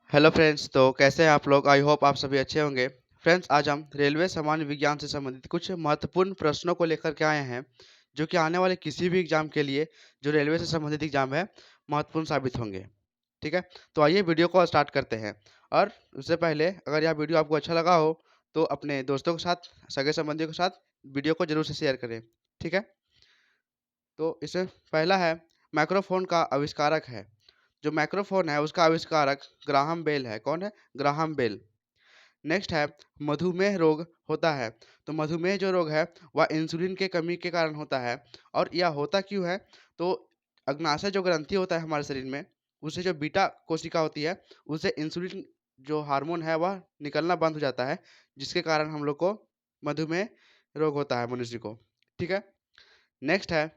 Hello friends, तो कैसे हैं आप लोग? आई होप आप सभी अच्छे होंगे। फ्रेंड्स, आज हम रेलवे सामान्य विज्ञान से संबंधित कुछ महत्वपूर्ण प्रश्नों को लेकर के आए हैं, जो कि आने वाले किसी भी एग्जाम के लिए, जो रेलवे से संबंधित एग्जाम है, महत्वपूर्ण साबित होंगे। ठीक है? तो आइए वीडियो को स्टार्ट करते हैं। और उससे पहले अगर यह वीडियो आपको अच्छा लगा हो, तो अपने दोस्तों के साथ, सगे संबंधियों के साथ वीडियो को जरूर से शेयर करें। ठीक है? तो इसमें पहला है, माइक्रोफोन का आविष्कारक है। जो माइक्रोफोन है उसका आविष्कारक ग्राहम बेल है। कौन है? Graham bell. नेक्स्ट है, मधुमेह रोग होता है। तो मधुमेह जो रोग है वह इंसुलिन के कमी के कारण होता है। और यह होता क्यों है? तो अग्नाशय जो ग्रंथि होता है हमारे शरीर में, उससे जो बीटा कोशिका होती है, उससे इंसुलिन जो हार्मोन है वह निकलना बंद हो जाता है, जिसके कारण हम लोग को मधुमेह रोग होता है मनुष्य को। ठीक है? नेक्स्ट है,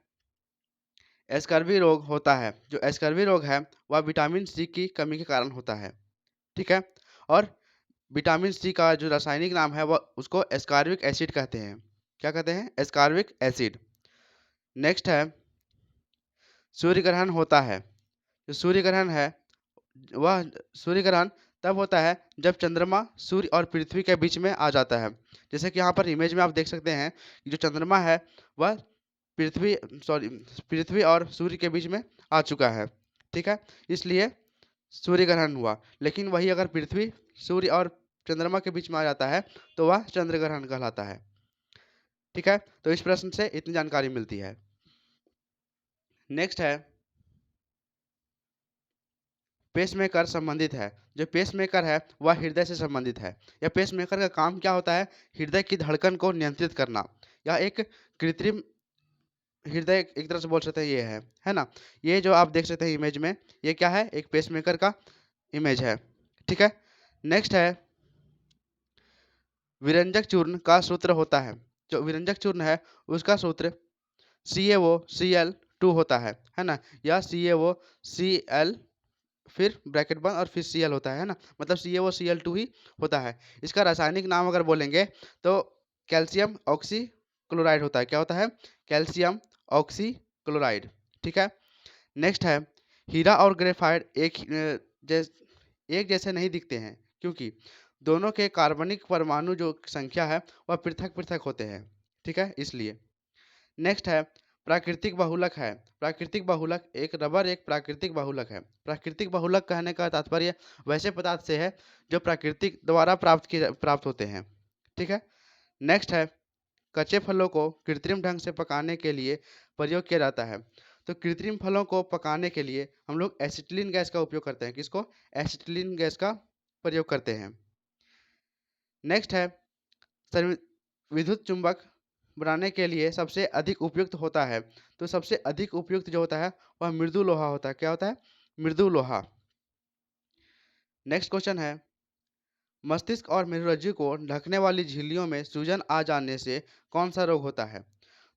स्कर्वी रोग होता है। जो स्कर्वी रोग है वह विटामिन सी की कमी के कारण होता है। ठीक है? और विटामिन सी का जो रासायनिक नाम है वह उसको एस्कॉर्बिक एसिड कहते हैं। क्या कहते हैं? Ascorbic acid. नेक्स्ट है, सूर्य ग्रहण होता है। जो सूर्य ग्रहण है वह सूर्य ग्रहण तब होता है जब चंद्रमा सूर्य और पृथ्वी के बीच में आ जाता है। जैसे कि यहाँ पर इमेज में आप देख सकते हैं कि जो चंद्रमा है वह पृथ्वी सॉरी पृथ्वी और सूर्य के बीच में आ चुका है। ठीक है? इसलिए सूर्य ग्रहण हुआ। लेकिन वही अगर पृथ्वी, सूर्य और चंद्रमा के बीच में आ जाता है तो वह चंद्र ग्रहण कहलाता है। ठीक है? तो इस प्रश्न से इतनी जानकारी मिलती है। नेक्स्ट है, पेसमेकर संबंधित है। जो पेसमेकर है वह हृदय से संबंधित है। यह पेसमेकर का काम क्या होता है? हृदय की धड़कन को नियंत्रित करना। यह एक कृत्रिम हृदय एक तरह से बोल सकते हैं ये है ना? ये जो आप देख सकते हैं इमेज में, ये क्या है? एक पेसमेकर का इमेज है। ठीक है? नेक्स्ट है, विरंजक चूर्ण का सूत्र होता है। जो विरंजक चूर्ण है उसका सूत्र CaO Cl2 होता है ना? या CaO Cl फिर ब्रैकेट बंद और फिर Cl होता है ना? मतलब CaO Cl2 ही होता है। इसका रासायनिक नाम अगर बोलेंगे तो कैल्शियम ऑक्सी क्लोराइड होता है। क्या होता है? Calcium oxy chloride. ठीक है? नेक्स्ट है, हीरा और ग्रेफाइट एक जैसे नहीं दिखते हैं, क्योंकि दोनों के कार्बनिक परमाणु जो संख्या है वह पृथक पृथक होते हैं। ठीक है? इसलिए। नेक्स्ट है, प्राकृतिक बहुलक है। प्राकृतिक बहुलक एक प्राकृतिक बहुलक है। प्राकृतिक बहुलक कहने का तात्पर्य वैसे पदार्थ से है जो प्राकृतिक द्वारा प्राप्त होते हैं। ठीक है? नेक्स्ट है, कच्चे फलों को कृत्रिम ढंग से पकाने के लिए प्रयोग किया जाता है। तो कृत्रिम फलों को पकाने के लिए हम लोग एसिटिलीन गैस का उपयोग करते हैं। किसको? एसिटिलीन गैस का प्रयोग करते हैं। नेक्स्ट है, सर्वि विद्युत चुंबक बनाने के लिए सबसे अधिक उपयुक्त होता है। तो सबसे अधिक उपयुक्त जो होता है वह मृदु लोहा होता है। क्या होता है? मृदु लोहा। नेक्स्ट क्वेश्चन है, मस्तिष्क और मेरुरज्जु को ढकने वाली झिल्लियों में सूजन आ जाने से कौन सा रोग होता है?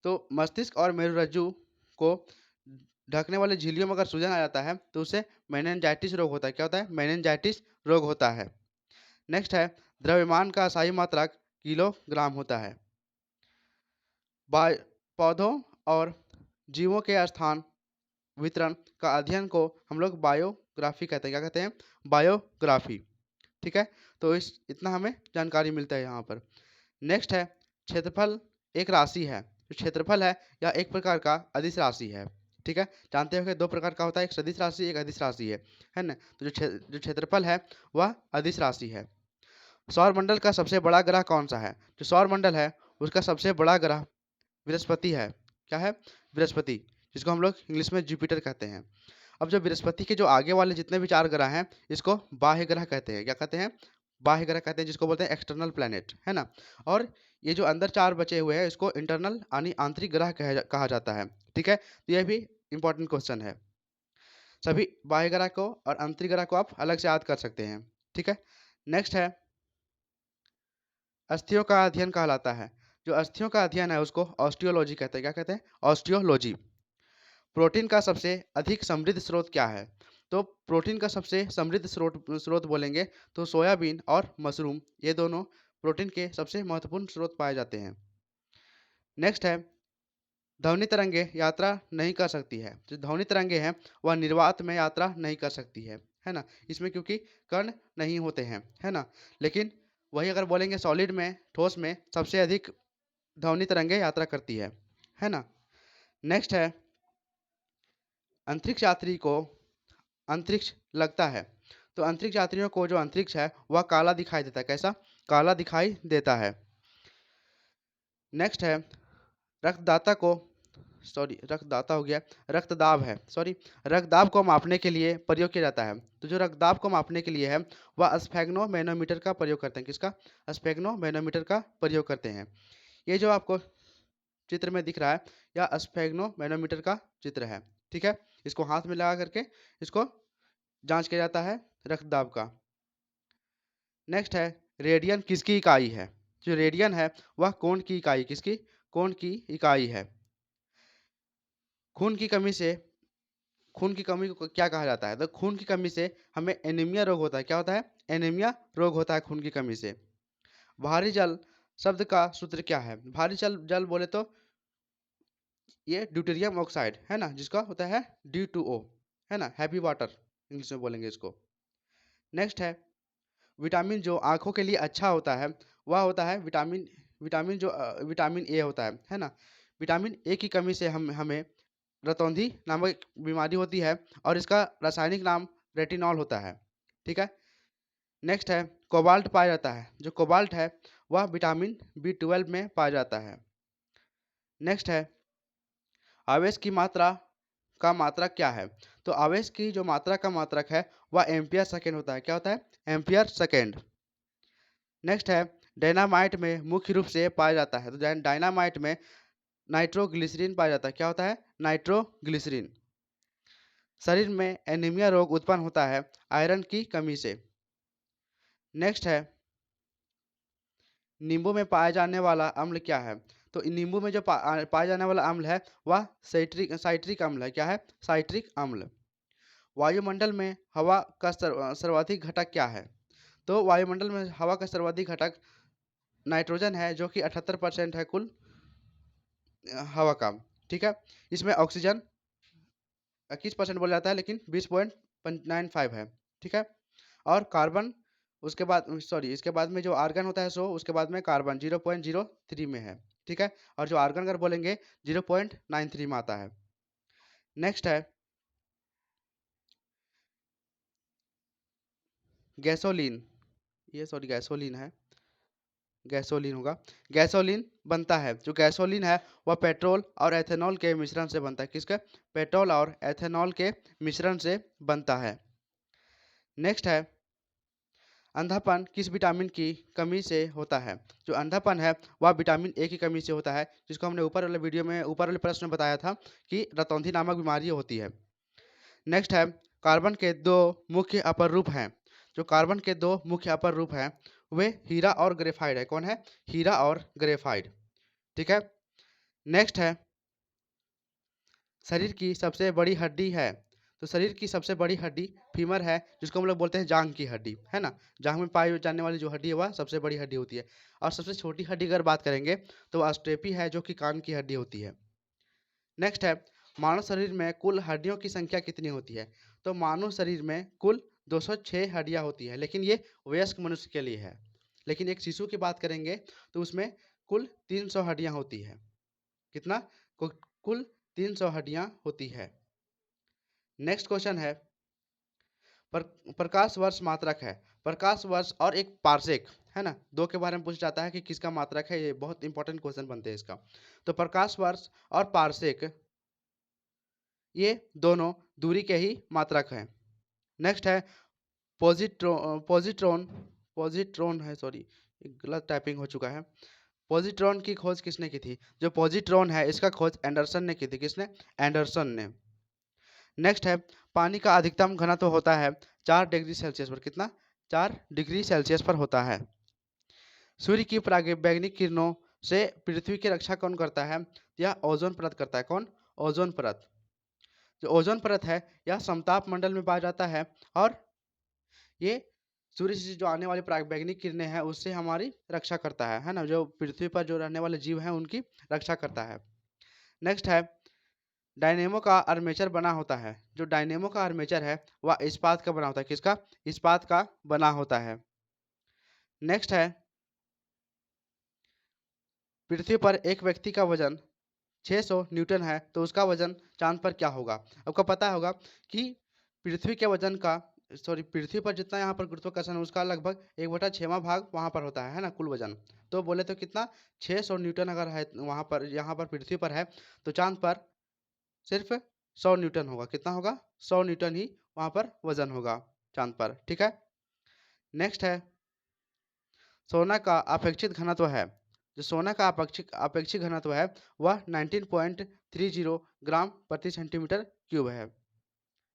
तो मस्तिष्क और मेरुरज्जु को ढकने वाली झिल्लियों में अगर सूजन आ जाता है तो उसे मेनिंजाइटिस रोग होता है। क्या होता है? मेनिंजाइटिस रोग होता है। नेक्स्ट है, द्रव्यमान का सही मात्रक किलोग्राम होता है। बाय पौधों और जीवों के स्थान वितरण का अध्ययन को हम लोग बायोग्राफी कहते हैं। क्या कहते हैं? बायोग्राफी। ठीक है? तो इस इतना हमें जानकारी मिलता है यहाँ पर। नेक्स्ट है, क्षेत्रफल एक राशि है। जो क्षेत्रफल है यह एक प्रकार का अदिश राशि है। ठीक है? जानते हो कि दो प्रकार का होता है, एक सदिश राशि, एक अदिश राशि है ना? तो जो क्षेत्रफल है वह अदिश राशि है। सौर मंडल का सबसे बड़ा ग्रह कौन सा है? जो सौर मंडल है उसका सबसे बड़ा ग्रह बृहस्पति है। क्या है? बृहस्पति, जिसको हम लोग इंग्लिश में जुपिटर कहते हैं। अब जो बृहस्पति के जो आगे वाले जितने भी 4 ग्रह हैं, इसको बाह्य ग्रह कहते हैं। क्या कहते हैं? बाह्य ग्रह कहते हैं, जिसको बोलते हैं एक्सटर्नल प्लैनेट, है ना? और ये जो अंदर 4 बचे हुए हैं इसको इंटरनल यानी आंतरिक ग्रह कहा जाता है। ठीक है? तो ये भी इंपॉर्टेंट क्वेश्चन है। सभी बाह्य ग्रह को और आंतरिक ग्रह को आप अलग से याद कर सकते हैं। ठीक है? नेक्स्ट है, अस्थियों का अध्ययन कहलाता है। जो अस्थियों का अध्ययन है उसको ऑस्टियोलॉजी कहते हैं। क्या कहते हैं? ऑस्टियोलॉजी। प्रोटीन का सबसे अधिक समृद्ध स्रोत क्या है? तो प्रोटीन का सबसे समृद्ध स्रोत बोलेंगे तो सोयाबीन और मशरूम, ये दोनों प्रोटीन के सबसे महत्वपूर्ण स्रोत पाए जाते हैं। नेक्स्ट है, ध्वनि तरंगे यात्रा नहीं कर सकती है। जो ध्वनि तरंगे हैं वह निर्वात में यात्रा नहीं कर सकती है। है ना, इसमें क्योंकि कण नहीं होते हैं, है ना। लेकिन वही अगर बोलेंगे सॉलिड में, ठोस में सबसे अधिक ध्वनि तरंगें यात्रा करती है ना। नेक्स्ट है, अंतरिक्ष यात्री को अंतरिक्ष लगता है, तो अंतरिक्ष यात्रियों को जो अंतरिक्ष है वह काला दिखाई देता है। कैसा? काला दिखाई देता है। नेक्स्ट है, रक्तदाता को रक्तदाता हो गया, रक्तदाब है, रक्तदाब को मापने के लिए प्रयोग किया जाता है। तो जो रक्तदाब को मापने के लिए है वह स्फेग्नोमैनोमीटर का प्रयोग करते हैं। किसका? स्फेग्नोमैनोमीटर का प्रयोग करते हैं। ये जो आपको चित्र में दिख रहा है यह स्फेग्नोमैनोमीटर का चित्र है। ठीक है, इसको हाथ में लगा करके इसको जांच किया जाता है रक्तदाब का। नेक्स्ट है, रेडियन किसकी इकाई है? जो रेडियन है वह कोण की इकाई, किसकी? कोण की इकाई है। खून की कमी से खून की कमी को क्या कहा जाता है? तो खून की कमी से हमें एनीमिया रोग होता है। क्या होता है? एनीमिया रोग होता है खून की कमी से। भारी जल शब्द का सूत्र क्या है? भारी जल जल बोले तो ये ड्यूटेरियम ऑक्साइड है ना, जिसका होता है D2O, है ना, हैवी वाटर इंग्लिश में बोलेंगे इसको। नेक्स्ट है, विटामिन जो आंखों के लिए अच्छा होता है वह होता है विटामिन विटामिन जो विटामिन ए होता है ना। विटामिन ए की कमी से हमें रतौंधी नामक बीमारी होती है और इसका रासायनिक नाम रेटिनॉल होता है। ठीक है। नेक्स्ट है, कोबाल्ट पाया जाता है। जो कोबाल्ट है वह विटामिन B12 में पाया जाता है। नेक्स्ट है, आवेश की मात्रा का मात्रक क्या है? तो आवेश की जो मात्रा का मात्रक है वह एम्पियर सेकेंड होता है। क्या होता है? Ampere second. नेक्स्ट है, डायनामाइट में मुख्य रूप से पाया जाता है। तो डायनामाइट में नाइट्रोग्लिसरीन पाया जाता है। क्या होता है? नाइट्रोग्लिसरीन। शरीर में एनीमिया रोग उत्पन्न होता है आयरन की कमी से। नेक्स्ट है, नींबू में पाया जाने वाला अम्ल क्या है? तो नींबू में जो पाया जाने वाला अम्ल है वह साइट्रिक अम्ल है। क्या है? साइट्रिक अम्ल। वायुमंडल में हवा का सर्वाधिक घटक क्या है? तो वायुमंडल में हवा का सर्वाधिक घटक नाइट्रोजन है, जो कि 78% है कुल हवा का। ठीक है, इसमें ऑक्सीजन 21% बोला जाता है लेकिन 20.95 है। ठीक है, और कार्बन उसके बाद इसके बाद में जो आर्गन होता है उसके बाद में कार्बन 0.03 में है। ठीक है, और जो आर्गन अगर बोलेंगे 0.93 में आता है। नेक्स्ट है, गैसोलीन, ये गैसोलीन है, गैसोलीन होगा। गैसोलीन बनता है, जो गैसोलीन है वह पेट्रोल और एथेनॉल के मिश्रण से बनता है। किसका? पेट्रोल और एथेनॉल के मिश्रण से बनता है। नेक्स्ट है, अंधापन किस विटामिन की कमी से होता है? जो अंधापन है वह विटामिन ए की कमी से होता है, जिसको हमने ऊपर वाले वीडियो में ऊपर वाले प्रश्न में बताया था कि रतौंधी नामक बीमारी होती है। नेक्स्ट है, कार्बन के दो मुख्य अपर रूप हैं। जो कार्बन के दो मुख्य अपर रूप हैं वे हीरा और ग्रेफाइड है। कौन है? हीरा और ग्रेफाइड। ठीक है। नेक्स्ट है, शरीर की सबसे बड़ी हड्डी है। तो शरीर की सबसे बड़ी हड्डी फीमर है, जिसको हम लोग बोलते हैं जांग की हड्डी, है ना। जांग में पाई जाने वाली जो हड्डी है वह सबसे बड़ी हड्डी होती है। और सबसे छोटी हड्डी अगर बात करेंगे तो ऑस्टेपी है, जो कि कान की हड्डी होती है। नेक्स्ट है, मानव शरीर में कुल हड्डियों की संख्या कितनी होती है? तो मानव शरीर में कुल 206 हड्डियां होती है, लेकिन ये वयस्क मनुष्य के लिए है। लेकिन एक शिशु की बात करेंगे तो उसमें कुल 300 हड्डियां होती है। कितना? कुल 300 हड्डियां होती है। नेक्स्ट क्वेश्चन है, प्रकाश वर्ष मात्रक है। प्रकाश वर्ष और एक पारसेक, है ना, दो के बारे में पूछा जाता है कि किसका मात्रक है। ये बहुत इंपॉर्टेंट क्वेश्चन बनते हैं इसका। तो प्रकाश वर्ष और पारसेक ये दोनों दूरी के ही मात्रक हैं। नेक्स्ट है, पॉजिट्रॉन पॉजिट्रॉन है, गलत टाइपिंग हो चुका है। पॉजिट्रॉन की खोज किसने की थी? जो पॉजिट्रॉन है इसका खोज एंडरसन ने की थी। किसने? एंडरसन ने। नेक्स्ट है, पानी का अधिकतम घनत्व होता है 4 डिग्री सेल्सियस पर। कितना? 4 डिग्री सेल्सियस पर होता है। सूर्य की पराबैंगनी किरणों से पृथ्वी की रक्षा कौन करता है? यह ओजोन परत करता है। कौन? ओजोन परत। जो ओजोन परत है यह समताप मंडल में पाया जाता है और ये सूर्य से जो आने वाली पराबैंगनी किरणें हैं उससे हमारी रक्षा करता है ना। जो पृथ्वी पर जो रहने वाले जीव हैं उनकी रक्षा करता है। नेक्स्ट है, डायनेमो का आर्मेचर बना होता है। जो डायनेमो का आर्मेचर है वह इस्पात का बना होता है। किसका? इस्पात का बना होता है। नेक्स्ट है, पृथ्वी पर एक व्यक्ति का वजन 600 न्यूटन है तो उसका वजन चांद पर क्या होगा? आपको पता होगा कि पृथ्वी के वजन का, सॉरी, पृथ्वी पर जितना यहाँ पर गुरुत्वाकर्षण है उसका लगभग 1/6वां भाग वहाँ पर होता है ना, कुल वजन। तो बोले तो कितना, 600 न्यूटन अगर है वहाँ पर, यहाँ पर पृथ्वी पर है, तो चांद पर सिर्फ 100 न्यूटन होगा। कितना होगा? 100 न्यूटन ही वहाँ पर वजन होगा चांद पर। ठीक है। नेक्स्ट है, सोना का अपेक्षित घनत्व है। जो सोना का अपेक्षित अपेक्षित घनत्व है वह 19.30 ग्राम प्रति सेंटीमीटर क्यूब है।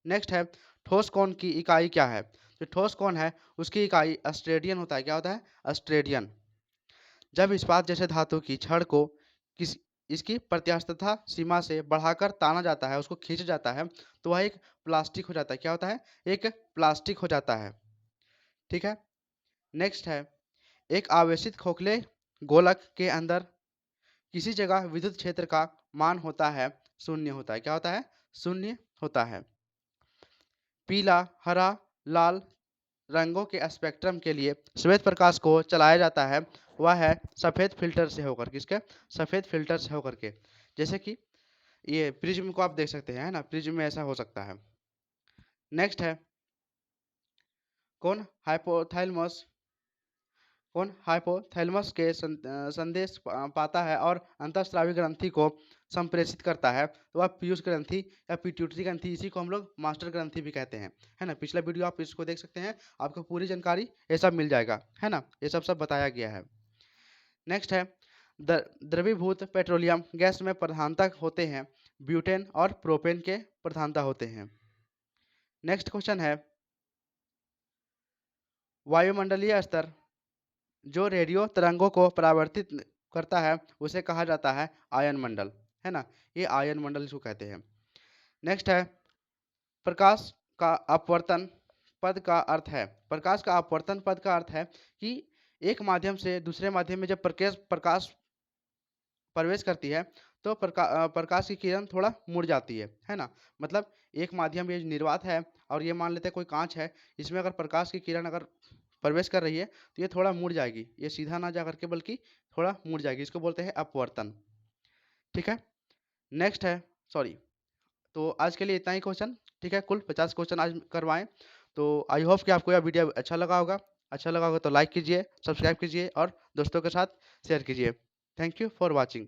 नेक्स्ट है, ठोस कोण की इकाई क्या है? जो ठोस कोण है उसकी इकाई ऑस्ट्रेडियन होता है। क्या होता है? ऑस्ट्रेडियन। जब इस्पात जैसे धातु की छड़ को किस इसकी प्रत्यास्थता सीमा से बढ़ाकर ताना जाता है, उसको खींचा जाता है, तो वह एक प्लास्टिक हो जाता है। क्या होता है? एक प्लास्टिक हो जाता है। ठीक है। नेक्स्ट है, एक आवेशित खोखले गोलक के अंदर किसी जगह विद्युत क्षेत्र का मान होता है, शून्य होता है। क्या होता है? शून्य होता है। पीला, हरा, लाल रंगों के स्पेक्ट्रम के लिए श्वेत प्रकाश को चलाया जाता है, वह है सफेद फिल्टर से होकर। किसके? सफेद फिल्टर से होकर के। जैसे कि ये प्रिज्म को आप देख सकते हैं, है ना, प्रिज्म में ऐसा हो सकता है। नेक्स्ट है, कौन हाइपोथैलेमस कौन हाइपोथैलेमस के संदेश पाता है और अंतःस्रावी ग्रंथि को संप्रेषित करता है, तो वह पीयूष ग्रंथि या पिट्यूटरी ग्रंथि, इसी को हम लोग मास्टर ग्रंथि भी कहते हैं, है ना। पिछला वीडियो आप इसको देख सकते हैं, आपको पूरी जानकारी ये सब मिल जाएगा, है ना। ये सब सब बताया गया है। नेक्स्ट है, द्रवीभूत पेट्रोलियम गैस में प्रधानता होते हैं ब्यूटेन और प्रोपेन के प्रधानता होते हैं। नेक्स्ट क्वेश्चन है, वायुमंडलीय स्तर जो रेडियो तरंगों को परावर्तित करता है उसे कहा जाता है आयन मंडल, है ना। ये आयन मंडल इसको कहते हैं। नेक्स्ट है, प्रकाश का अपवर्तन पद का अर्थ है। प्रकाश का अपवर्तन पद का अर्थ है कि एक माध्यम से दूसरे माध्यम में जब प्रकाश प्रवेश करती है तो प्रकाश की किरण थोड़ा मुड़ जाती है ना। मतलब एक माध्यम, ये निर्वात है और ये मान लेते हैं कोई कांच है, इसमें अगर प्रकाश की किरण अगर प्रवेश कर रही है तो ये थोड़ा मुड़ जाएगी, ये सीधा ना जा करके बल्कि थोड़ा मुड़ जाएगी, इसको बोलते हैं अपवर्तन। ठीक है। नेक्स्ट है, सॉरी, तो आज के लिए इतना ही क्वेश्चन। ठीक है, कुल 50 क्वेश्चन आज करवाएं। तो आई होप कि आपको यह वीडियो अच्छा लगा होगा। अच्छा लगा होगा तो लाइक कीजिए, सब्सक्राइब कीजिए और दोस्तों के साथ शेयर कीजिए। Thank you for watching.